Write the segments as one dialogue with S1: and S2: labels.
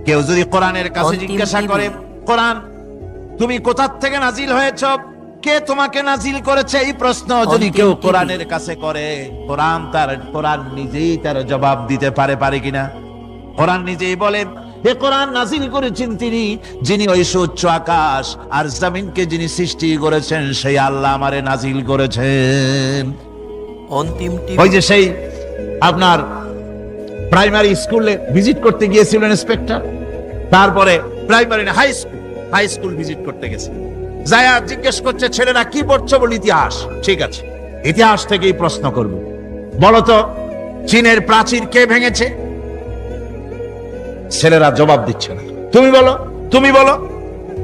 S1: কেউ যদি কোরআনের কাছে জিজ্ঞাসা করে, কোরআন তুমি কোথা থেকে নাজিল হয়েছ, কে তোমাকে নাজিল করেছে, এই প্রশ্ন যদি কেউ কোরআনের কাছে করে, কোরআন নিজেই তার জবাব দিতে পারে কিনা? কোরআন নিজেই বলে, হে কোরআন নাজিল করেছেন তিনি, যিনি ওই সুউচ্চ আকাশ আর জমিনকে যিনি সৃষ্টি করেছেন, সেই আল্লাহ আমারে নাজিল করেছেন। ওই যে সেই আপনার প্রাইমারি স্কুলে ভিজিট করতে গিয়েছিলেন ইন্সপেক্টর, তারপরে প্রাইমারি না হাই স্কুল ভিজিট করতে গেছে, যায়া জিজ্ঞেস করছে ছেলেরা কি পড়ছো, বল ইতিহাস। ঠিক আছে, ইতিহাস থেকেই প্রশ্ন করব, বলতো চীনের প্রাচীর কে ভেঙেছে? ছেলেরা জবাব দিচ্ছে না, তুমি বলো,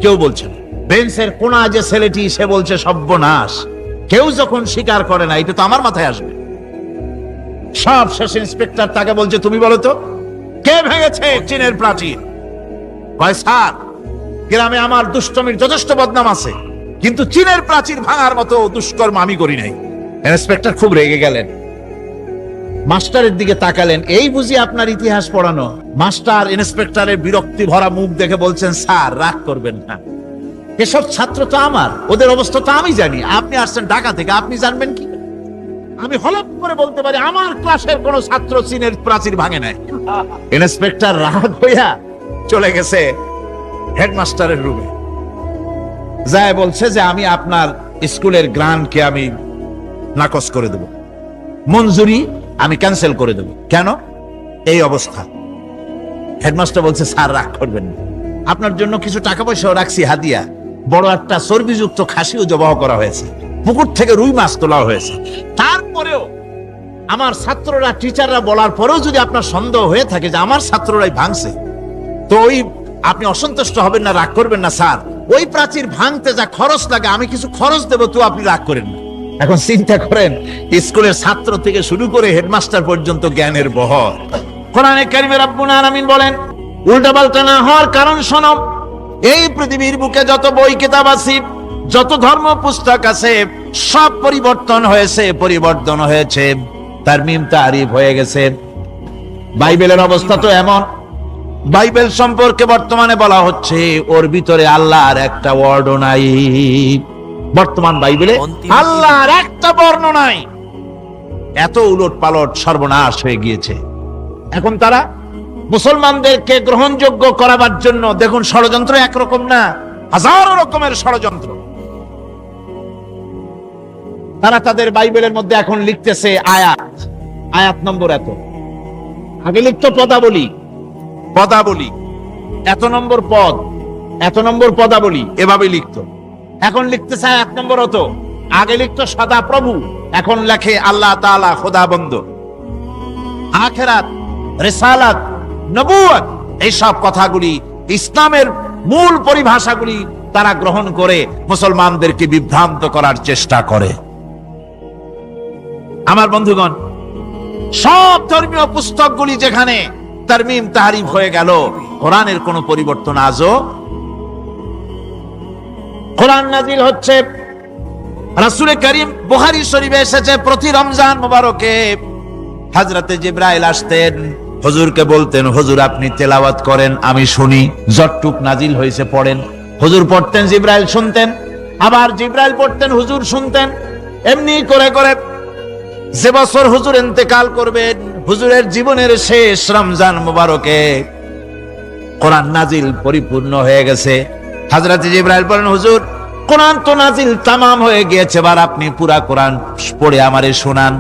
S1: কেউ বলছে না। বেঞ্চের কোনা যে ছেলেটি, সে বলছে সর্বনাশ, কেউ যখন স্বীকার করে না, এটা তো আমার মাথায় আসবে। সব শেষ ইন্সপেক্টর তাকে বলছে, তুমি বলো তো কে ভেঙেছে চীনের প্রাচীর? কয় স্যার, গ্রামে আমার দুষ্টমির যথেষ্ট বদনাম আছে, কিন্তু চীনের প্রাচীর ভাঙার মতো দুষ্কর্ম আমি করি নাই। ইন্সপেক্টর খুব রেগে গেলেন, মাস্টারের দিকে তাকালেন, এই বুঝি আপনার ইতিহাস পড়ানো? মাস্টার ইন্সপেক্টরের বিরক্তি ভরা মুখ দেখে বলছেন, স্যার রাগ করবেন না, এসব ছাত্র তো আমার, ওদের অবস্থা তো আমি জানি, আপনি আসছেন ঢাকা থেকে, আপনি জানবেন কি? আমি হলপ করে বলতে পারি আমার ক্লাসের কোন ছাত্র চীনের প্রাচীর ভাঙে নাই। ইন্সপেক্টর রাগ হইয়া চলে গেছে হেডমাস্টারের রুমে, যায় বলছে যে আমি আপনার স্কুলের গ্রান্টকে আমি নাকচ করে দেব, মঞ্জুরি আমি ক্যান্সেল করে দেব। কেন? এই অবস্থা। হেডমাস্টার বলছে, স্যার রাগ করবেন না, আপনার জন্য কিছু টাকা পয়সাও রাখছি হাদিয়া, বড় একটা চর্বিযুক্ত খাসিও জবাহ করা হয়েছে, পুকুর থেকে রুই মাছ তোলা হয়েছে। তারপরেও আমার ছাত্ররা, টিচাররা বলার পরেও যদি আপনার সন্দেহ হয়ে থাকে যে আমার ছাত্ররাই ভাঙছে, তো ওই আপনি অসন্তুষ্ট হবেন না, রাগ করবেন না। স্যার ওই প্রাচীর ভাঙতে যা খরচ লাগে আমি কিছু খরচ দেবো, তো আপনি রাগ করেন না। এখন চিন্তা করেন, স্কুলের ছাত্র থেকে শুরু করে হেডমাস্টার পর্যন্ত জ্ঞানের বহর। কোরআনে কারিমে রব্বুল আলামিন বলেন, উল্টাপাল্টা না হওয়ার কারণ শোনো, এই পৃথিবীর বুকে যত বই কিতাব আছে, যত ধর্ম পুস্তক আছে, সব পরিবর্তন হয়েছে, তারমিম তারিফ হয়ে গেছে। বাইবেলের অবস্থা তো এমন, বাইবেল সম্পর্কে বর্তমানে বলা হচ্ছে ওর ভিতরে আল্লাহর একটা ওয়ার্ডও নাই। বর্তমান বাইবেলে আল্লাহর একটা বর্ণ নাই, এত উলট পালট সর্বনাশ হয়ে গিয়েছে। এখন তারা মুসলমানদেরকে গ্রহণযোগ্য করাবার জন্য, দেখুন ষড়যন্ত্র একরকম না, হাজারো রকমের ষড়যন্ত্র। তারা তাদের বাইবেলের মধ্যে এখন লিখতেছে আয়াত নম্বর এত, আগে লিখতো পদাবলী, এত নম্বর পদ, এত নম্বর পদাবলী, এভাবে লিখতো। এখন লিখতেছে আয়াত নম্বর অত, আগে লিখতো সদা প্রভু, এখন লেখে আল্লাহ তাআলা খোদাবন্দ। আখিরাত, রিসালাত, নবুয়ত, এই সব কথাগুলি, ইসলামের মূল পরিভাষাগুলি তারা গ্রহণ করে মুসলমানদেরকে বিভ্রান্ত করার চেষ্টা করে। আমার বন্ধুগণ, সব ধর্মীয় পুস্তকগুলি যেখানে তারমিম তাহরিফ হয়ে গেল, কোরআনের কোন পরিবর্তন আজও। কোরআন নাজিল হচ্ছে, রাসূল করিম বুখারী শরীফে এসেছে, প্রতি রমজান মোবারকে হযরতে জিবরাইল আসতেন, হুজুরকে বলতেন, হুজুর আপনি তেলাওয়াত করেন, আমি শুনি, যতটুক নাজিল হয়েছে পড়েন। হুজুর পড়তেন, জিবরাইল শুনতেন, আবার জিবরাইল পড়তেন, হুজুর শুনতেন। এমনি করে করে যে বছর হুজুর ইন্তেকাল করবেন, হুজুরের জীবনের শেষ রমজান মোবারকে কোরআন নাজিল পরিপূর্ণ হয়ে গেছে। হযরত জিবরাইল বলেন, হুজুর কোরআন তো নাজিল তামাম হয়ে গিয়েছে, এবার আপনি পুরা কোরআন পড়ে আমারে শোনান।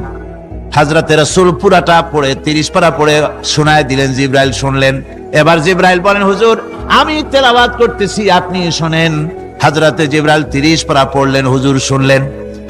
S1: হযরতে রাসূল পুরাটা পড়ে 30 পারা পড়ে শোনায় দিলেন, জিবরাইল শুনলেন। এবার জিবরাইল বলেন, হুজুর আমি তেলাওয়াত করতেছি, আপনি শুনেন। হযরতে জিবরাইল 30 পারা পড়লেন, হুজুর শুনলেন।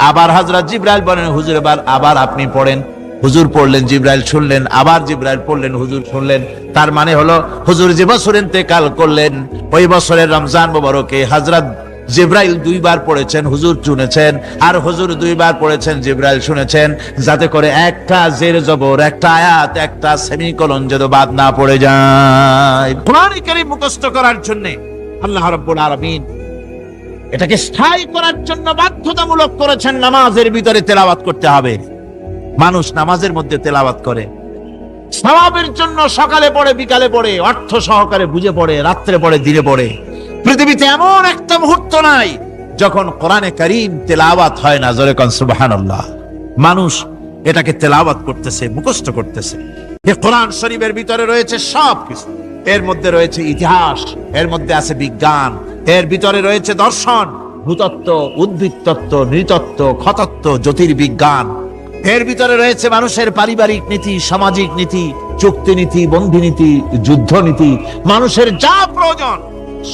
S1: আবার হযরত জিবরাইল বলেন, হুজুর আবার আপনি পড়েন। হুজুর পড়লেন, জিবরাইল শুনলেন, আবার জিবরাইল পড়লেন, হুজুর শুনলেন। তার মানে হলো হুজুর যে বছর ইন্তেকাল করলেন, ওই বছরের রমজান মোবারকে হযরত জিবরাইল 2 বার পড়েছেন, হুজুর শুনেছেন, আর হুজুর 2 বার পড়েছেন, জিবরাইল শুনেছেন, যাতে করে একটা জের জবর, একটা আয়াত, একটা সেমিকোলন যেন বাদ না পড়ে যায়। কোরআন কারীম মুখস্থ করার জন্য আল্লাহ রাব্বুল আলামিন এটাকে স্থায়ী করার জন্য বাধ্যতামূলক করেছেন, নামাজের ভিতরে তেলাওয়াত করতে হবে। মানুষ নামাজের মধ্যে তেলাওয়াত করে, সওয়াবের জন্য সকালে পড়ে বিকালে পড়ে, অর্থ সহকারে বুঝে পড়ে, রাত্রে পড়ে দিনে পড়ে। পৃথিবীতে এমন একটা মুহূর্ত নাই যখন কোরআনে কারীম তেলাওয়াত হয় না। জোরে কোন সুবহানাল্লাহ। মানুষ এটাকে তেলাওয়াত করতেছে, মুখস্থ করতেছে। এই কোরআন শরীফের ভিতরে রয়েছে সবকিছু। এর মধ্যে রয়েছে ইতিহাস, এর মধ্যে আছে বিজ্ঞান, এর ভিতরে রয়েছে দর্শন, ভূতত্ত্ব, উদ্ভিদতত্ত্ব, নৃতত্ত্ব, খতত্ত্ব, জ্যোতির্বিজ্ঞান। এর ভিতরে রয়েছে মানুষের পারিবারিক নীতি, সামাজিক নীতি, চুক্তি নীতি, বন্ধি নীতি, যুদ্ধ নীতি, মানুষের যা প্রয়োজন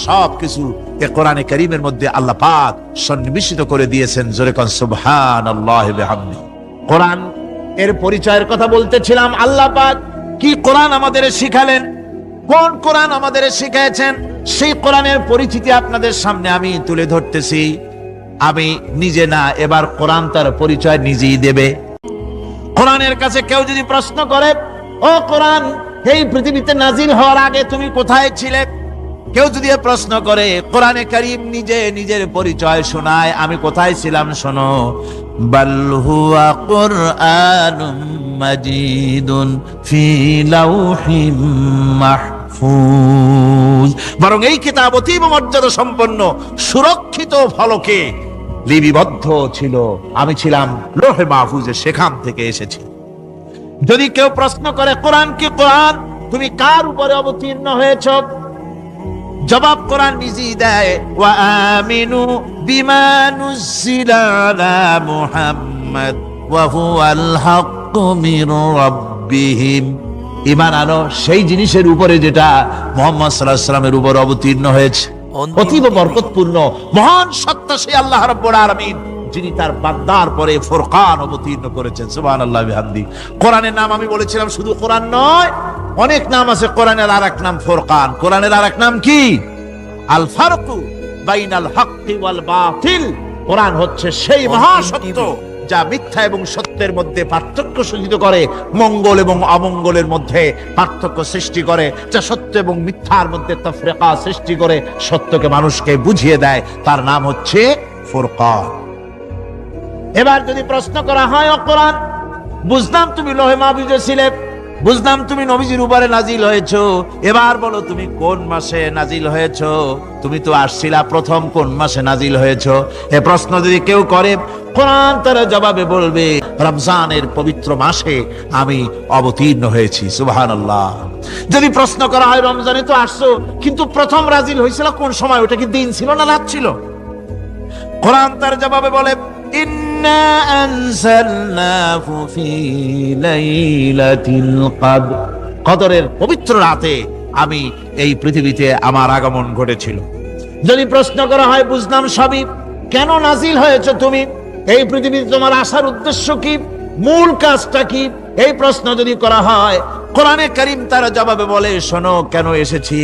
S1: সবকিছু এই কোরআনে কারীমের মধ্যে আল্লাহ পাক সন্নিবেশিত করে দিয়েছেন। জোরে কোন সুবহানাল্লাহি ওয়া বিহামদিহি। কোরআন এর পরিচয়ের কথা বলতেছিলাম। আল্লাহ পাক কি কোরআন আমাদের শিখালেন, কোন কোরআন আমাদের শিখিয়েছেন, সেই কোরআনের পরিচিতি আপনাদের সামনে আমি তুলে ধরতেছি। আমি নিজে না, এবার কোরআন তার পরিচয় নিজেই দেবে। কোরআনের কাছে কেউ যদি প্রশ্ন করে, ও কোরআন, এই পৃথিবীতে নাজিল হওয়ার আগে তুমি কোথায় ছিলে? কেউ যদি প্রশ্ন করে, কোরআনে কারীম নিজে নিজের পরিচয় শোনায়, আমি কোথায় ছিলাম শোনো। বাল হুয়া কুরআনুম মাজিদুন ফি লাউহিম মাহফুজ। বরং এই কিতাব অতীব মর্যাদা সম্পন্ন, সুরক্ষিত ফলকে লিপিবদ্ধ ছিল। আমি ছিলাম লৌহে মাহফুজে, সেখান থেকে এসেছি। যদি কেউ প্রশ্ন করে, কোরআন কি কোরআন, তুমি কার উপরে অবতীর্ণ হয়েছ? জবাব কোরআন নিজেই দেয়, ওয়া আমিনু বিমা নুজিলা আলা মুহাম্মাদ ওয়া হুয়াল হাক্কু মির রাব্বিহিম। ঈমান আনো সেই জিনিসের উপরে যেটা মুহাম্মদ সাল্লাল্লাহু আলাইহি ওয়াসাল্লামের উপর অবতীর্ণ হয়েছে। অতীব বরকতপূর্ণ মহান সত্তা সেই আল্লাহ রাব্বুল আলামিন, যিনি তার বান্দার পরে ফুরকান অবতীর্ণ করেছেন। সুবহানাল্লাহি ওয়া বিহামদিহি। কোরআনের নাম আমি বলেছিলাম শুধু কোরআন নয়, অনেক নাম আছে। কোরআনের আরেক নাম ফুরকান। কোরআনের আরেক নাম কি? আল ফারকু বাইনাল হাক্কি ওয়াল বাতিল। কোরআন হচ্ছে সেই মহাসত্য যা মিথ্যা এবং সত্যের মধ্যে পার্থক্য সূচিত করে, মঙ্গল এবং অমঙ্গলের মধ্যে পার্থক্য সৃষ্টি করে, যা সত্য এবং মিথ্যার মধ্যে তাফরিকা সৃষ্টি করে, সত্যকে মানুষকে বুঝিয়ে দেয়। তার নাম হচ্ছে ফুরকান। এবার যদি প্রশ্ন করা হয়, ও কোরআন, বুঝলাম তুমি লৌহে মাহফুজে ছিলে, বুঝলাম তুমি নবীজির উপরে নাজিল হয়েছো, এবার বলো তুমি কোন মাসে নাজিল হয়েছো? তুমি তো আসছিলা প্রথম, কোন মাসে নাজিল হয়েছো? এ প্রশ্ন যদি কেউ করে, কোরআন তার জবাবে বলবে, রমজানের পবিত্র মাসে আমি অবতীর্ণ হয়েছি। সুবহানাল্লাহ। যদি প্রশ্ন করা হয়, রমজানে তো আসছো, কিন্তু প্রথম নাজিল হয়েছিল কোন সময়? ওটা কি দিন ছিল না রাত ছিল? কোরআন তার জবাবে বলে, ইন্না আনজালনাহু ফি লাইলাতিল কদর। কদরের পবিত্র রাতে আমি এই পৃথিবীতে আমার আগমন ঘটেছিল। যদি প্রশ্ন করা হয়, বুঝলাম সবই, কেন নাজিল হয়েছে তুমি? এই পৃথিবীতে তোমার আসার উদ্দেশ্য কি, মূল কাজটা কি? এই প্রশ্ন যদি করা হয়, কোরআনে কারীম তার জবাবে বলে, শোনো কেন এসেছি।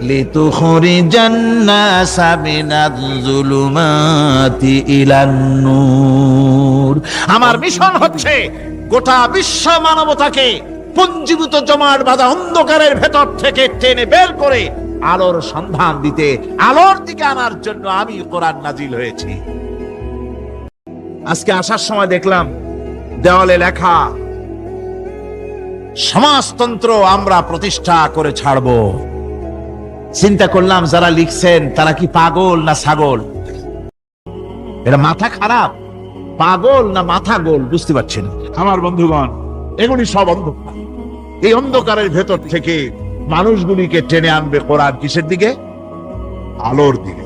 S1: লিতুখরিজান নাসা মিনাজ যুলুমাতি ইলান নূর। আমার মিশন হচ্ছে গোটা বিশ্ব মানবতাকে পুঞ্জীভূত জমাট বাঁধা অন্ধকারের ভেতর থেকে টেনে বের করে আলোর সন্ধান দিতে, আলোর দিকে আনার জন্য আমি কোরআন নাজিল হয়েছি। আজকে আসার সময় দেখলাম দেওয়ালে লেখা, সমাজতন্ত্র আমরা প্রতিষ্ঠা করে ছাড়বো। চিন্তা করলাম, যারা লিখছেন তারা কি পাগল না ছাগল? এটা মাথা খারাপ, পাগল না মাথা গোল বুঝতে পারছি না। আমার বন্ধুগণ, এগুলি সব অন্ধকার। এই অন্ধকারের ভেতর থেকে মানুষগুলিকে টেনে আনবে কোরআন কিসের দিকে? আলোর দিকে।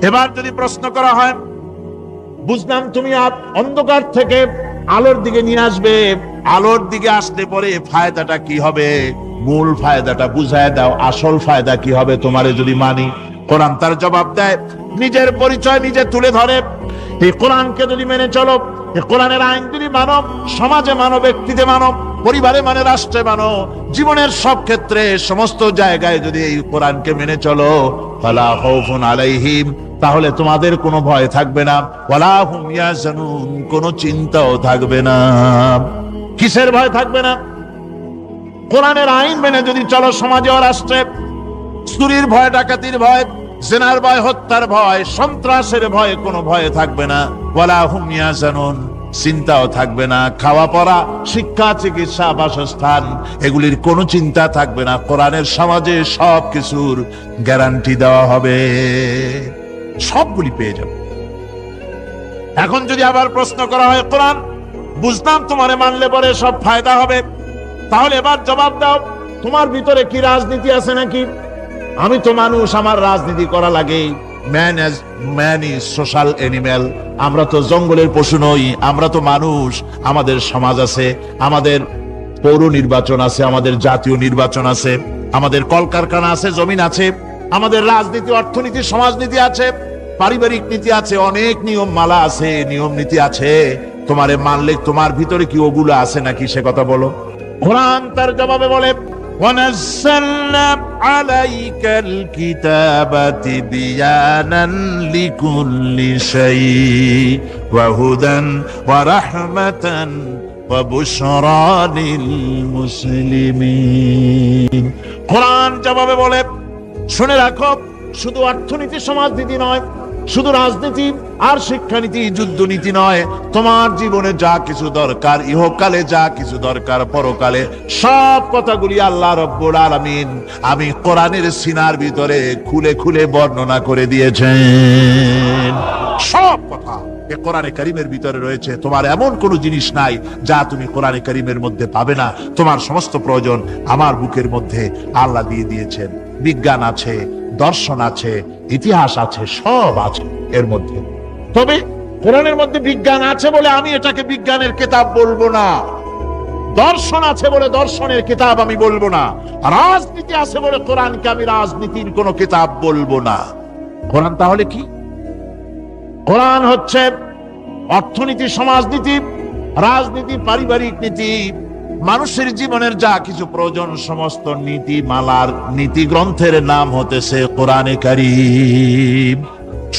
S1: এবার যদি প্রশ্ন করা হয়, বুঝলাম তুমি অন্ধকার থেকে আলোর দিকে নিয়ে আসবে, আলোর দিকে আসলে পরে ফায়দাটা কি হবে? মূল ফায়দাটা বুঝায় দাও, আসল ফায়দা কি হবে তোমারে যদি মানি? কোরআন তার জবাব দেয়, নিজের পরিচয় নিজে তুলে ধরে। এই কোরআনকে যদি মেনে চলো, এই কোরআনের আইন যদি মানো, সমাজে মানো, ব্যক্তিতে মানো, পরিবারে মানে, রাষ্ট্রে মানো, জীবনের সব ক্ষেত্রে সমস্ত জায়গায় যদি এই কোরআনকে মেনে চলো, ফালা খাউফুন আলাইহিম, তাহলে তোমাদের কোনো ভয় থাকবে না, ওয়ালা হুম ইয়াহজানুন, কোনো চিন্তাও থাকবে না। কিসের ভয় থাকবে না? কোরআনের আইন মেনে যদি চলো সমাজে ও রাষ্ট্রে, চুরির ভয়, ডাকাতির ভয়, জিনার ভয়, হত্যার ভয়, সন্ত্রাসের ভয়, কোনো ভয় থাকবে না। ওয়ালা হুম ইয়াহজানুন, চিন্তাও থাকবে না। খাওয়া পড়া, শিক্ষা, চিকিৎসা, বাসস্থান, এগুলির কোনো চিন্তা থাকবে না। কোরআনের সমাজে সব কিছুর গ্যারান্টি দেওয়া হবে, সবগুলি পেয়ে যাবে। এখন যদি আবার প্রশ্ন করা হয়, কোরআন বুঝলাম তোমারে মানলে পরে সব ফায়দা হবে, তাহলে এবার জবাব দাও, তোমার ভিতরে কি রাজনীতি আছে নাকি? আমি তো মানুষ, আমার রাজনীতি করা লাগে। Man is social animal. আমরা তো জঙ্গলের পশু নই, আমরা তো মানুষ। আমাদের সমাজ আছে, আমাদের পৌর নির্বাচন আছে, আমাদের জাতীয় নির্বাচন আছে, আমাদের কলকারখানা আছে, জমিন আছে, আমাদের রাজনীতি, অর্থনীতি, সমাজনীতি আছে, পারিবারিক নীতি আছে, অনেক নিয়ম মালা আছে, নিয়ম নীতি আছে। তোমারে মানলে তোমার ভিতরে কি ওগুলো আছে নাকি সে কথা বলো। কোরআন তার জবাবে বলে, وَنَزَّلْنَا عَلَيْكَ الْكِتَابَ تِبْيَانًا لِكُلِّ شَيْءٍ وَهُدًى وَرَحْمَةً وَبُشْرَى لِلْمُسْلِمِينَ। কোরআন জবাবে বলে, শুনে রাখো, শুধু অর্থনীতি সমাজনীতি নয়, শুধু রাজনীতি আর শিক্ষানীতি যুদ্ধনীতি নয়, তোমার জীবনে যা কিছু দরকার, ইহকালে যা কিছু দরকার, পরকালে সব কথাগুলি আল্লাহ রব্বুল আলামিন আমি কোরআনের সিনার ভিতরে খুলে খুলে বর্ণনা করে দিয়েছেন। সব কথা এ কোরআনে কারীমের ভিতরে রয়েছে। তোমার এমন কোনো জিনিস নাই যা তুমি কোরআনে কারীমের মধ্যে পাবে না। তোমার সমস্ত প্রয়োজন আমার বুকের মধ্যে আল্লাহ দিয়ে দিয়েছেন। বিজ্ঞান আছে, দর্শন আছে, ইতিহাস আছে, সব আছে এর মধ্যে। তবে কোরআনের মধ্যে বিজ্ঞান আছে বলে আমি এটাকে বিজ্ঞানের কিতাব বলবো না, দর্শন আছে বলে দর্শনের কিতাব আমি বলবো না, রাজনীতি আছে বলে কোরআনকে আমি রাজনীতির কোনো কিতাব বলবো না। কোরআন তাহলে কি? কোরআন হচ্ছে অর্থনীতি, সমাজনীতি, রাজনীতি, পারিবারিক নীতি, মানুষের জীবনের যা কিছু প্রয়োজন, সমস্ত নীতি মালার নীতি গ্রন্থের নাম হতেছে কোরআনে কারীম।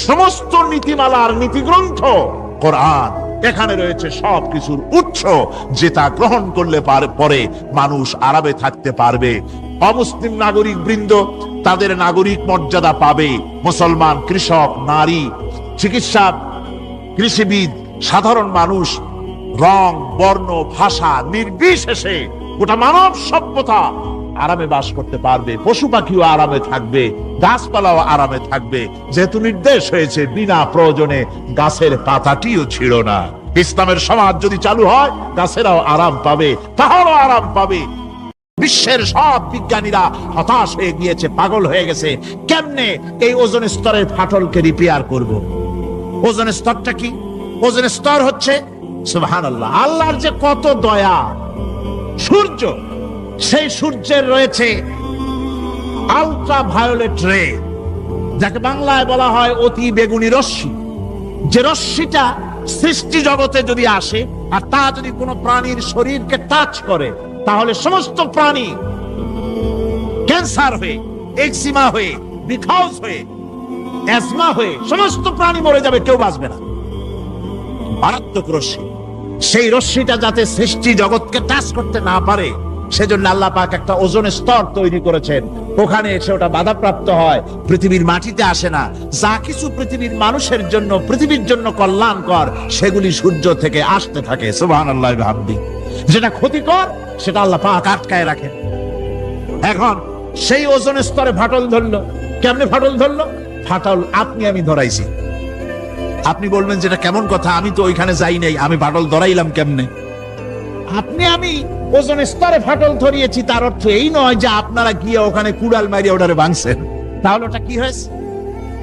S1: সমস্ত নীতিমালার নীতি গ্রন্থ কোরআন। এখানে রয়েছে সব কিছুর উৎস, যেটা গ্রহণ করলে পরে মানুষ আরামে থাকতে পারবে। অমুসলিম নাগরিক বৃন্দ তাদের নাগরিক মর্যাদা পাবে। মুসলমান, কৃষক, নারী, চিকিৎসা, কৃষিবিদ, সাধারণ মানুষ, রং, বর্ণ, ভাষা নির্বিশেষে গোটা মানব সভ্যতা আরামে বাস করতে পারবে। পশু পাখিও আরামে থাকবে, গাছপালাও আরামে থাকবে, যেহেতু নির্দেশ হয়েছে বিনা প্রয়োজনে গাছের পাতাটিও ছিল না। ইসলামের সমাজ যদি চালু হয়, গাছেরাও আরাম পাবে, তাহারও আরাম পাবে। বিশ্বের সব বিজ্ঞানীরা হতাশ হয়ে গিয়েছে, পাগল হয়ে গেছে, কেমনে এই ওজোন স্তরের ফাটলকে রিপেয়ার করব। ওজোন স্তরটা কি? ওজোন স্তর হচ্ছে সুবহানাল্লাহ, আল্লাহর যে কত দয়া। সূর্য, সেই সূর্যের রয়েছে আলট্রা ভায়োলেট রে, যাকে বাংলায় বলা হয় অতি বেগুনি রশ্মি। যে রশ্মিটা সৃষ্টি জগতে যদি আসে আর তা যদি কোনো প্রাণীর শরীরকে টাচ করে, তাহলে সমস্ত প্রাণী ক্যান্সার হয়ে, এক্সিমা হয়ে, বিখাউস হয়ে, অ্যাজমা হয়ে সমস্ত প্রাণী মরে যাবে, কেউ বাঁচবে না। মারাত্মক রশ্মি। সেই রশ্মিটা যাতে সৃষ্টি জগৎকে টাচ করতে না পারে, সেজন্য আল্লাহ পাক একটা ওজোন স্তর তৈরি করেছেন। ওখানে এসে ওটা বাধাপ্রাপ্ত হয়, পৃথিবীর মাটিতে আসে না। যা কিছু পৃথিবীর মানুষের জন্য, পৃথিবীর জন্য কল্যাণকর, সেগুলি সূর্য থেকে আসতে থাকে। সুবহানাল্লাহ ওয়া বিহামদিহি। যেটা ক্ষতিকর সেটা আল্লাহ পাক আটকায় রাখেন। এখন সেই ওজোন স্তরে ফাটল ধরলো। কেমনে ফাটল ধরলো? ফাটল আপনি আমি ধরাইছি। আপনি বলবেন যেটা কেমন কথা, আমি তো ওইখানে যাই নাই, আমি ফাটল ধরাইলাম কেমনে? আপনি আমি ওজোন স্তরে ফাটল ধরিয়েছি, তার অর্থ এই নয় যে আপনারা গিয়ে ওখানে কুড়াল মারিয়ে ওটারে ভাঙছেন। তাহলে ওটা কি হয়েছে?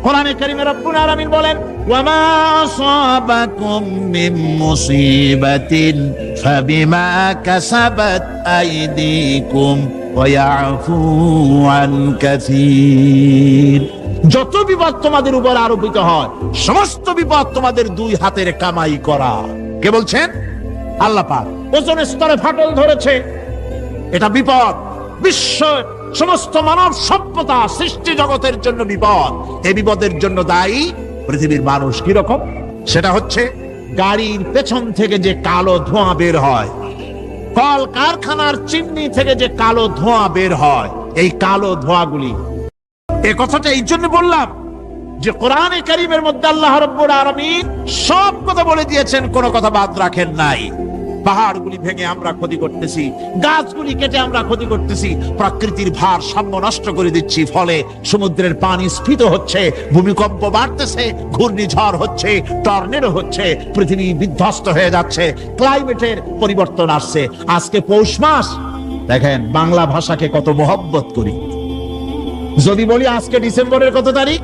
S1: কোরআনে কারীমে রব্বুল আলামিন বলেন, ওয়ামা আসাবাকুম মিন মুসিবাতিন ফাবিমা কাসাবাত আইদিকুম ওয়া ইয়াফু আন কাসীর। যত বিপদ তোমাদের উপর আরোপিত হয়, সমস্ত বিপদ তোমাদের দুই হাতের কামাই করা। কে বলছেন? আল্লাহ পাক। ওজোন স্তরে ফাটল ধরেছে, এটা বিপদ। বিশ্ব সমস্ত মানব সভ্যতা সৃষ্টি জগতের জন্য বিপদ। এই বিপদের জন্য দায়ী পৃথিবীর মানুষ। কি রকম? সেটা হচ্ছে গাড়ির পেছন থেকে যে কালো ধোঁয়া বের হয়, কল কারখানার চিমনি থেকে যে কালো ধোঁয়া বের হয়, এই কালো ধোঁয়াগুলি। এ কথাটা এই জন্য বললাম, যে কোরআনে কারীমের মধ্যে আল্লাহ রাব্বুল আলামিন সব কথা বলে দিয়েছেন, কোনো কথা বাদ রাখেন নাই। পাহাড়গুলি ভেঙে আমরা ক্ষতি করতেছি, গাছগুলি কেটে আমরা ক্ষতি করতেছি, প্রকৃতির ভারসাম্য নষ্ট করে দিচ্ছি, ফলে সমুদ্রের পানি স্ফীত হচ্ছে, ভূমিকম্প বাড়তেছে, ঘূর্ণিঝড় হচ্ছে, টর্নেডো হচ্ছে, পৃথিবী বিধ্বস্ত হয়ে যাচ্ছে, ক্লাইমেটের পরিবর্তন আসছে। আজকে পৌষ মাস, দেখেন বাংলা ভাষাকে কত মহব্বত করি। যদি বলি আজকে ডিসেম্বরের কত তারিখ,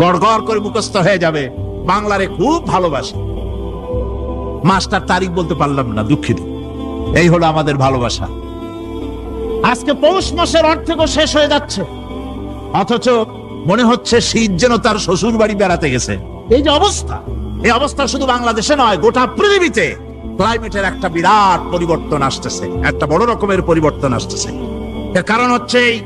S1: গড় গড় করে মুখস্থ হয়ে যাবে, বাংলারে খুব ভালোবাসি, মাস্টার তারিখ বলতে পারলাম না, দুঃখিত। এই হলো আমাদের ভালোবাসা। আজকে পৌষ মাসের অর্ধেকও শেষ হয়ে যাচ্ছে, অথচ মনে হচ্ছে শীত যেন তার শ্বশুর বাড়ি বেড়াতে গেছে। এই যে অবস্থা, এই অবস্থা শুধু বাংলাদেশে নয়, গোটা পৃথিবীতে ক্লাইমেটের একটা বিরাট পরিবর্তন আসতেছে, একটা বড় রকমের পরিবর্তন আসতেছে। এর কারণ হচ্ছে এই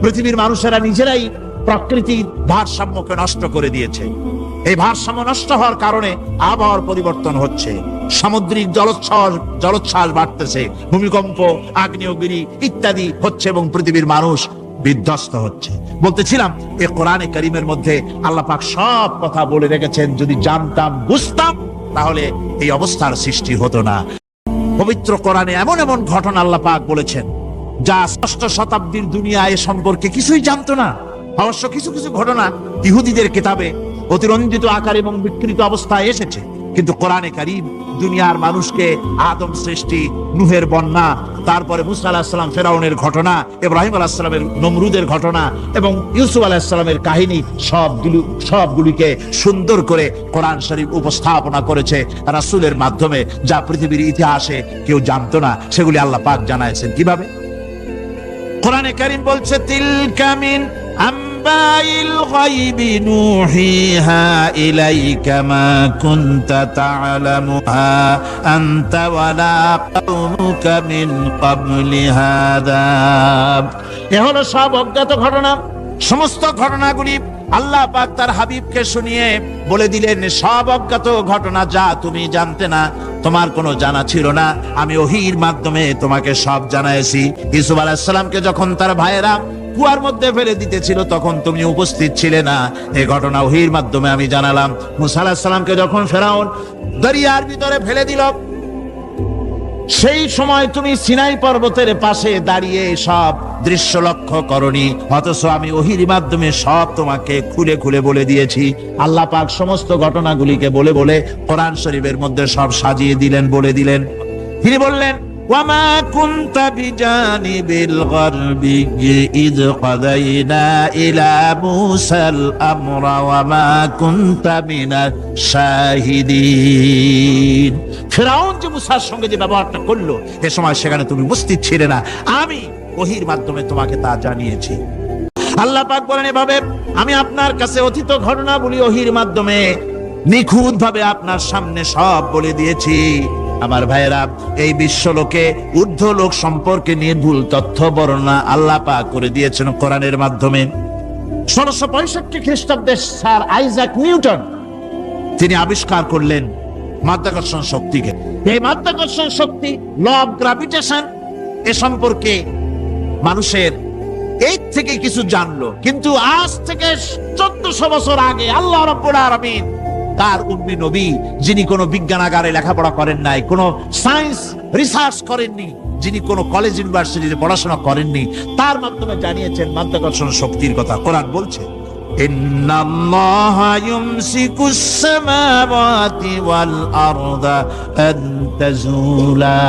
S1: পৃথিবীর মানুষেরা নিজেরাই প্রকৃতির ভারসাম্যকে নষ্ট করে দিয়েছে। এই ভারসাম্য নষ্ট হওয়ার কারণে আবহাওয়ার পরিবর্তন হচ্ছে, সামুদ্রিক জলোচ্ছ্বাস বাড়তেছে, ভূমিকম্প, আগ্নেয়গিরি ইত্যাদি হচ্ছে এবং পৃথিবীর মানুষ বিধ্বস্ত হচ্ছে। বলতেছিলাম এই কোরআনে কারীমের মধ্যে আল্লাহ পাক সব কথা বলে রেখেছেন, যদি জানতাম বুঝতাম তাহলে এই অবস্থার সৃষ্টি হতো না। পবিত্র কোরআনে এমন এমন ঘটনা আল্লাহ পাক বলেছেন যা ষষ্ঠ শতাব্দীর দুনিয়া এ সম্পর্কে কিছুই জানতো না। অবশ্য কিছু কিছু ঘটনা ইহুদিদের কিতাবে অতিরঞ্জিত আকার এবং বিকৃত অবস্থায় এসেছে, কিন্তু কোরআনে কারীম দুনিয়ার মানুষকে আদম সৃষ্টি, নূহের বন্যা, তারপরে মুসা আলাইহিস সালাম ফেরাউনের ঘটনা, ইব্রাহিম আলাইহিস সালামের নমরুদের ঘটনা এবং ইউসুফ আলাইহিস সালামের কাহিনী সবগুলিকে সুন্দর করে কোরআন শরীফ উপস্থাপনা করেছে রাসূলের মাধ্যমে, যা পৃথিবীর ইতিহাসে কেউ জানতো না। সেগুলি আল্লাহ পাক জানাইছেন কিভাবে? কোরআনে কারীম বলছে, তিলকা মিন আম্বাইল গায়বি নূহিহা ইলাইকা মা কুনতা তা'লামুহা আনতা ওয়ালা কওমুকা মিন ক্বাবলি হাদা। এ হলো সব অজ্ঞাত ঘটনা। সমস্ত ঘটনাগুলি আল্লাহ পাক তার হাবিবকে শুনিয়ে বলে দিলেন, সব অজ্ঞাত ঘটনা যা তুমি জানতে না, তোমার কোনো জানা ছিল না, আমি ওহীর মাধ্যমে তোমাকে সব জানাইছি। ইউসুফ আলাইহিস সালামকে যখন তার ভাইয়েরা কুয়ার মধ্যে ফেলে দিতেছিল তখন তুমি উপস্থিত ছিলে না, এই ঘটনা ওহীর মাধ্যমে আমি জানালাম। মুসা আলাইহিস সালামকে যখন ফেরাউন দরিয়ার ভিতরে ফেলে দিল, সেই সময় তুমি সিনাই পর্বতের পাশে দাঁড়িয়ে সব দৃশ্য লক্ষ্য করনি, অথচ আমি ওহীর মাধ্যমে সব তোমাকে খুলে খুলে বলে দিয়েছি। আল্লাহ পাক সমস্ত ঘটনাগুলিকে বলে বলে কোরআন শরীফের মধ্যে সব সাজিয়ে দিলেন, বলে দিলেন। তিনি বললেন, ওয়ামা কুনতা বিজানিবিল গারবি ইয কাদাইনা ইলা মুসাল আমরা ওয়ামা কুনতা মিনাশ শাহিদিন। ফিরআউন যে মুসার সঙ্গে যে ব্যবহারটা করলো, এ সময় সেখানে তুমি উপস্থিত ছিলে না, আমি ওহীর মাধ্যমে তোমাকে তা জানিয়েছি। আল্লাহ পাক বলেন, এভাবে আমি আপনার কাছে অতীত ঘটনাবলী ওহীর মাধ্যমে নিখুঁত ভাবে আপনার সামনে সব বলে দিয়েছি। আমার ভাইয়েরা, এই বিশ্বলোকে ঊর্ধ্ব লোক সম্পর্কে নির্ভুল তথ্য বর্ণনা আল্লাহ পাক করে দিয়েছেন কোরআনের মাধ্যমে। 1665 খ্রিস্টাব্দে স্যার আইজাক নিউটন তিনি আবিষ্কার করলেন মাধ্যাকর্ষণ শক্তিকে। এই মাধ্যাকর্ষণ শক্তি, ল অফ গ্রাভিটেশন, এ সম্পর্কে মানুষের এই থেকে কিছু জানলো, কিন্তু আজ থেকে 1400 বছর আগে আল্লাহ রাব্বুল আলামিন তার উম্মি নবী, যিনি কোনো বিজ্ঞানাগারে লেখাপড়া করেন নাই, কোনো সায়েন্স রিসার্চ করেননি, যিনি কোনো কলেজ ইউনিভার্সিটিতে পড়াশোনা করেননি, তার মাধ্যমে জানিয়েছেন মাধ্যাকর্ষণ শক্তির কথা। কোরআন বলছে, ইন্নাল্লাহা ইউমসিকুস সামাওয়াতি ওয়াল আরদা আন তাজুলা।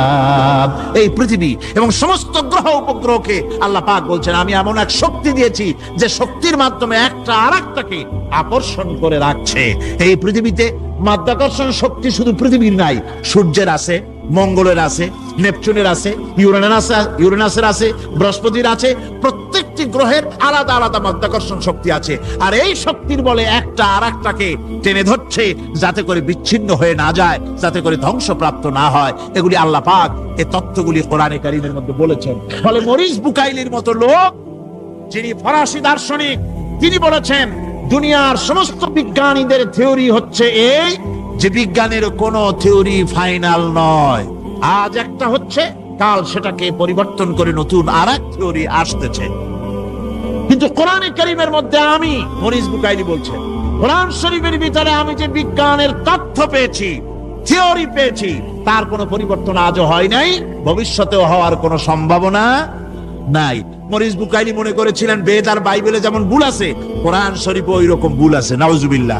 S1: এই পৃথিবী এবং সমস্ত গ্রহ উপগ্রহকে আল্লাহ পাক বলছেন, আমি এমন এক শক্তি দিয়েছি যে শক্তির মাধ্যমে একটা আরেকটাকে আকর্ষণ করে রাখছে। এই পৃথিবীতে মাধ্যাকর্ষণ শক্তি শুধু পৃথিবীর নাই, সূর্যের আছে, মঙ্গলের আছে, নেপচুনের আছে, ইউরেনাসের আছে, বৃহস্পতির আছে। প্রত্যেকটি গ্রহের আলাদা আলাদা মাধ্যাকর্ষণ শক্তি আছে, আর এই শক্তির বলে একটা আরেকটাকে টেনে ধরছে, যাতে করে বিচ্ছিন্ন হয়ে না যায়, যাতে করে ধ্বংসপ্রাপ্ত না হয়। এগুলি আল্লাহ পাক এই তথ্যগুলি কোরআনে কারীমের মধ্যে বলেছেন। ফলে মরিস বুকাইলির মতো লোক, যিনি ফরাসি দার্শনিক, তিনি বলেছেন দুনিয়ার সমস্ত বিজ্ঞানীদের থিওরি হচ্ছে এই, যে বিজ্ঞানের কোনো থিওরি ফাইনাল নয়। আজ একটা হচ্ছে, কাল সেটাকে পরিবর্তন করে নতুন আরেক থিওরি আসতেছে। কিন্তু কিন্তু কোরআনে কারীমের মধ্যে আমি মরিস বুকাইলি বলছেন, কোরআন শরীফের ভিতরে আমি যে বিজ্ঞানের তথ্য পেয়েছি, থিওরি পেয়েছি, তার কোনো পরিবর্তন আজও হয় নাই, ভবিষ্যতেও হওয়ার কোনো সম্ভাবনা নাই। মরিস বুকাইলি মনে করেছিলেন বেদ আর বাইবেলে যেমন ভুল আছে, কোরআন শরীফে ওই রকম ভুল আছে, নাউজুবিল্লাহ।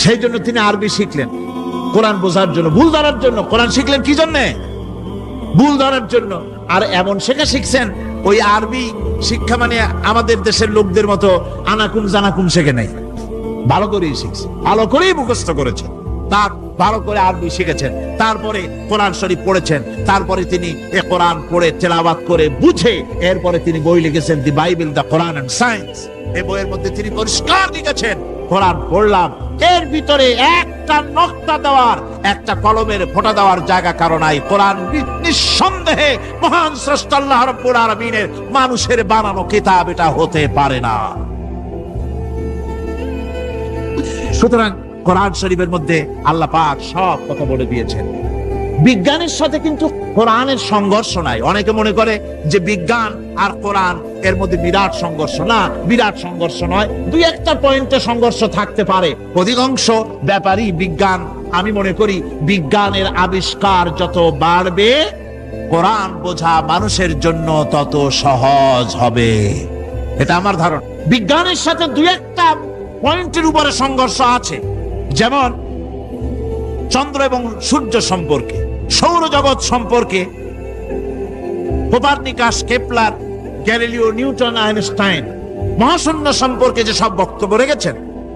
S1: সেই জন্য তিনি আরবি শিখলেন কোরআন বোঝার জন্য, ভুল ধরার জন্য। কোরআন শিখলেন কি জন্য? ভুল ধরার জন্য। আর এমন শেখা শিখছেন, ওই আরবি শিক্ষা মানে আমাদের দেশের লোকদের মতো আনাকুম জানাকুম শেখে নাই, ভালো করেই শিখছে, ভালো করেই মুখস্থ করেছে, তার ভালো করে আরবি শিখেছেন, তারপরে কোরআন শরীফ পড়েছেন, তারপরে তিনি এ কোরআন পড়ে তেলাওয়াত করে বুঝে এরপরে তিনি বই লিখেছেন the Bible, the Quran and science. এই বইয়ের মধ্যে তিনি পরিষ্কার লিখেছেন, কোরআন পড়লাম, এর ভিতরে একটা নকতা দেওয়ার, একটা কলমের ফোঁটা দেওয়ার জায়গা কারণ নাই। কোরআন নিঃসন্দেহে মহান স্রষ্টা আল্লাহ রাব্বুল আলামিনের মানুষের বানানো কিতাব, এটা হতে পারে না। সুতরাং কোরআন শরীফের মধ্যে আল্লাহ পাক সব কথা বলে দিয়েছেন। বিজ্ঞানের সাথে কিন্তু কোরআনের সংঘর্ষ নাই। অনেকে মনে করে যে বিজ্ঞান আর কোরআন এর মধ্যে বিরাট সংঘর্ষ। না, বিরাট সংঘর্ষ নয়, দুই একটা পয়েন্টে সংঘর্ষ থাকতে পারে। অধিকাংশ ব্যাপারই বিজ্ঞান, আমি মনে করি বিজ্ঞানের আবিষ্কার যত বাড়বে, কোরআন বোঝা মানুষের জন্য তত সহজ হবে, এটা আমার ধারণা। বিজ্ঞানের সাথে দুই একটা পয়েন্টের উপরে সংঘর্ষ আছে, যেমন চন্দ্র এবং সূর্য সম্পর্কে, সৌরজগৎ সম্পর্কে Copernicus, Kepler, Galileo, Newton, Einstein মহাশূন্য সম্পর্কে যে সব বক্তব্য রেখেছেন,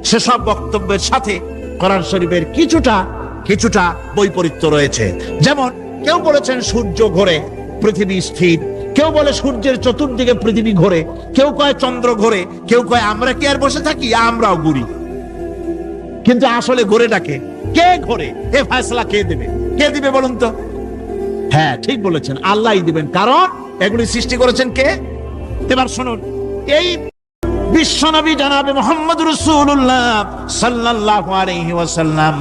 S1: সেসব বক্তব্যের সাথে কোরআন শরীফের কিছুটা বৈপরীত্য রয়েছে। যেমন কেউ বলেছেন সূর্য ঘোরে, পৃথিবী স্থির, কেউ বলে সূর্যের চতুর্দিকে পৃথিবী ঘোরে, কেউ কয় চন্দ্র ঘোরে, কেউ কয় আমরা কি আর বসে থাকি, আমরাও ঘুরি। কিন্তু আসলে ঘোরেটাকে কে ঘোরে, এ ফয়সালা কে দেবে? কে দিবে বলুন তো? হ্যাঁ, ঠিক বলেছেন, আল্লাহই দিবেন, কারণ এগুলি সৃষ্টি করেছেন কে? এবার শুনুন, এই বিশ্বনবী জনাবে মুহাম্মদ রাসূলুল্লাহ সাল্লাল্লাহু আলাইহি ওয়াসাল্লাম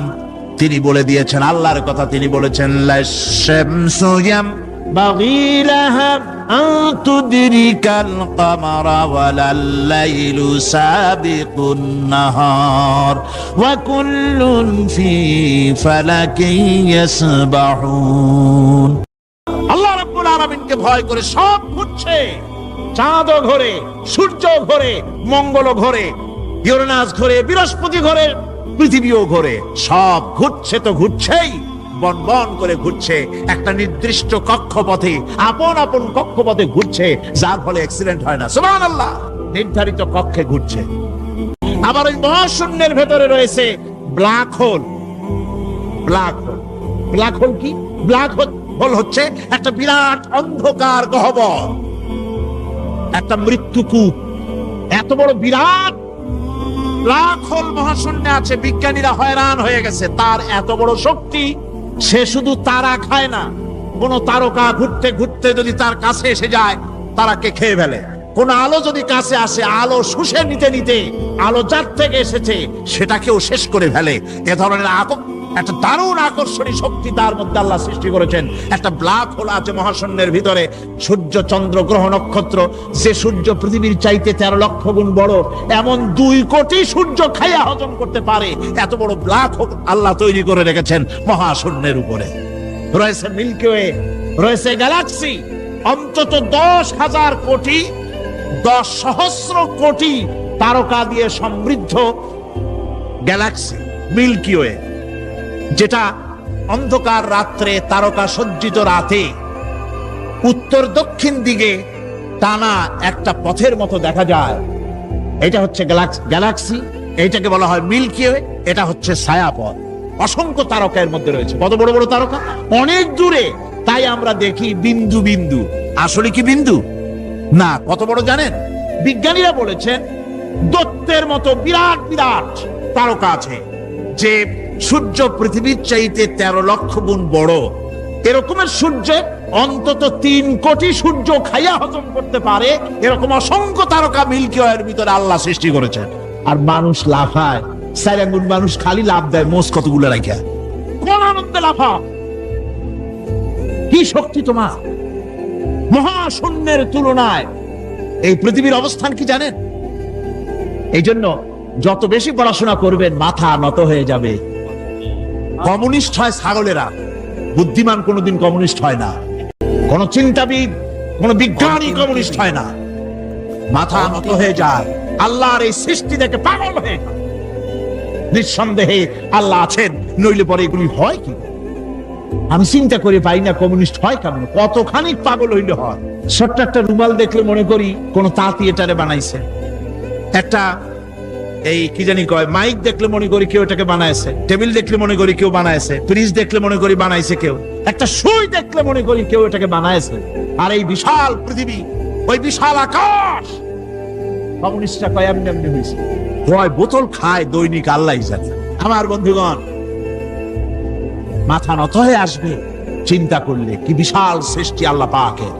S1: তিনি বলে দিয়েছেন, আল্লাহর কথা তিনি বলেছেন, লাশ-শামসু ইয়ামবাগি লাহা আন তুদরিকাল কামারা ওয়ালাল লাইলু সাবিকুন নাহার ওয়া কুল্লুন ফি ফালাকিন ইয়াসবাহুন। আল্লাহ রাব্বুল আলামিনকে ভয় করে সব ঘুরছে, চাঁদও ঘোরে, সূর্য ঘোরে, মঙ্গল ঘোরে, ইউরেনাস ঘোরে, বৃহস্পতি ঘোরে, পৃথিবীও ঘোরে, সব ঘুরছে তো ঘুরছেই, বন বন করে ঘুরছে, একটা নির্দিষ্ট কক্ষপথে, আপন আপন কক্ষপথে ঘুরছে, যার ফলে অ্যাক্সিডেন্ট হয় না। সুবহানাল্লাহ, নির্ধারিত কক্ষে ঘুরছে। আবার ওই মহাশূন্যের ভেতরে রয়েছে black hole. Black hole, black hole কি? ব্ল্যাক হোল হচ্ছে একটা বিরাট অন্ধকার গহ্বর, একটা মৃত্যুকূপ। এত বড় বিরাট ব্ল্যাক হোল মহাশূন্যে আছে, বিজ্ঞানীরা হয়রান হয়ে গেছে, তার এত বড় শক্তি। সে শুধু তারা খায় না, কোন তারকা ঘুরতে ঘুরতে যদি তার কাছে এসে যায়, তারাকে খেয়ে ফেলে। কোন আলো যদি কাছে আসে, আলো শুষে নিতে নিতে আলো যার থেকে এসেছে সেটাকেও শেষ করে ফেলে। এ ধরনের একটা দারুণ আকর্ষণীয় শক্তি তার মধ্যে আল্লাহ সৃষ্টি করেছেন। একটা ব্ল্যাক হোল আছে মহাশূন্যের ভিতরে। সূর্য, চন্দ্র, গ্রহ, নক্ষত্র, যে সূর্য পৃথিবীর চাইতে 13 লক্ষ গুণ বড়, এমন 2 কোটি সূর্য খাইয়া হজম করতে পারে, এত বড় ব্ল্যাক হোল আল্লাহ তৈরি করে রেখেছেন মহাশূন্যের উপরে। রয়েছে মিল্কি ওয়ে, রয়েছে গ্যালাক্সি, অন্তত 10,000 কোটি, 10 সহস্র কোটি তারকা দিয়ে সমৃদ্ধ গ্যালাক্সি মিল্কি ওয়ে, যেটা অন্ধকার রাত্রে, তারকা সজ্জিত রাতে উত্তর দক্ষিণ দিকে টানা একটা পথের মতো দেখা যায়। এটা হচ্ছে গ্যালাক্সি, এইটাকে বলা হয় মিল্কি ওয়ে। এটা হচ্ছে ছায়াপথ। অসংখ্য তারকা এর মধ্যে রয়েছে। কত বড় বড় তারকা, অনেক দূরে। তাই আমরা দেখি বিন্দু বিন্দু, আসলে কি বিন্দু না। কত বড় জানেন? বিজ্ঞানীরা বলেছেন দৈত্যের মতো বিরাট বিরাট তারকা আছে, যে সূর্য পৃথিবীর চাইতে 13 লক্ষ গুণ বড়। এরকমের সূর্য অন্তত 3 কোটি সূর্য খাইয়া হজম করতে পারে, এরকম অসংখ্য তারকা মিল্কি ওয়ের ভিতরে আল্লাহ সৃষ্টি করেছেন। আর মানুষ লাফায়, 4 আঙ্গুল মানুষ খালি লাভ দেয়, মোষ কতগুলো রাখা, কোন আনন্দে লাফা। কি শক্তি তোমার! মহাশূন্যের তুলনায় এই পৃথিবীর অবস্থান কি জানেন? এই জন্য যত বেশি পড়াশোনা করবেন মাথা নত হয়ে যাবে। কমিউনিস্ট হয় ছাগলেরা, বুদ্ধিমান কোনোদিন কমিউনিস্ট হয় না, কোন চিন্তাবিদ কোন বিজ্ঞানী কমিউনিস্ট হয় না। মাথা নত হয়ে যায়, আল্লাহর এই সৃষ্টি দেখে পাগল হয়ে যায়। নিঃসন্দেহে আল্লাহ আছেন, নইলে পরে এগুলি হয় কি? আমি চিন্তা করে পাই না কমিউনিস্ট হয় কেমন, কতখানি পাগল হইলে হয়। ছোট্ট একটা রুমাল দেখলে মনে করি কোন তাঁতি এটারে বানাইছে, একটা এই কি জানি কয় মাইক দেখলে মনে করি কেউ এটাকে বানাইছে, টেবিল দেখলে মনে করি কেউ বানাইছে, ফ্রিজ দেখলে মনে করি বানাইছে কেউ, একটা সুই দেখলে মনে করি কেউ এটাকে বানাইছে। আর এই বিশাল পৃথিবী, ওই বিশাল আকাশ, কমিউনিস্টরা কয় এমনি এমনি হয়েছে, কয় বোতল খায় দৈনিক আল্লাহ জানে। আমার বন্ধুগণ, মাথা নত হয়ে আসবে চিন্তা করলে কি বিশাল সৃষ্টি আল্লাহ পাকের।